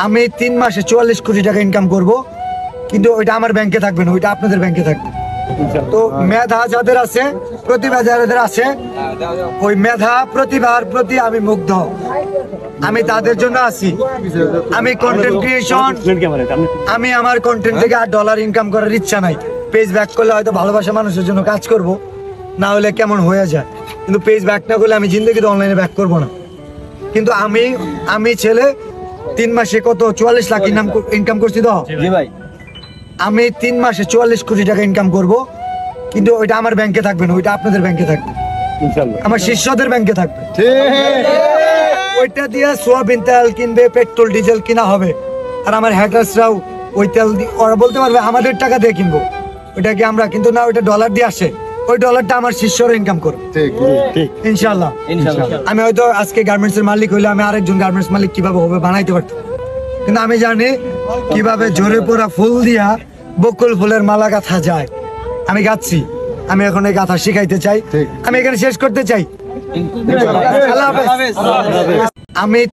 আমি 3 মাসে 44 কোটি টাকা ইনকাম করব, কিন্তু ওইটা আমার ব্যাংকে থাকবে না, ওইটা আপনাদের ব্যাংকে থাকবে। তো মেধা যাদের আছে, প্রতিভা যাদের আছে, ওই মেধা প্রতিভার প্রতি আমি মুগ্ধ। আমি তাদের জন্য আছি। আমি কন্টেন্ট ক্রিয়েশন, আমি আমার কন্টেন্ট থেকে $8 ইনকাম করার ইচ্ছা নাই। পেজ ব্যাক করলে হয়তো ভালোবাসা মানুষের জন্য কাজ করব, না হলে কেমন হয়ে যায়। কিন্তু পেজ ব্যাক না করলে আমি জিন্দগিতে অনলাইনে ব্যাক করব না। কিন্তু আমি ছেলে 3 মাসে কত 44 লাখ ইনকাম করছি। তো ভাই আমি 3 মাসে 44 কোটি টাকা ইনকাম করব, কিন্তু ওইটা আমার ব্যাংকে থাকবে না, ওইটা আপনাদের ব্যাংকে থাকবে, আমার শিষ্যদের ব্যাংকে থাকবে। ওইটা দিয়ে সোয়াবিন তেল কিনবে, পেট্রোল ডিজেল কিনা হবে। আর আমার হ্যাকার্সরাও ওই তেল ওরা বলতে পারবে আমাদের টাকা দিয়ে কিনবো, ওইটা কি আমরা কিন্তু না, ওইটা ডলার দিয়ে আসে। ওই ডলারটা আমার শিষ্যরা ইনকাম করবে ইনশাল্লাহ। আমি হয়তো আজকে গার্মেন্টস এর মালিক হইলে আমি আরেকজন গার্মেন্টস মালিক কিভাবে হবে বানাইতে পারতাম, কিন্তু আমি জানি কিভাবে ঝরে পড়া ফুল দিয়া বকুল ফুলের মালা গাঁথা যায়। আমি গাচ্ছি, আমি এখন এই গাঁথা শিখাইতে চাই। আমি এখানে শেষ করতে চাই। আল্লাহ হাফেজ। আমি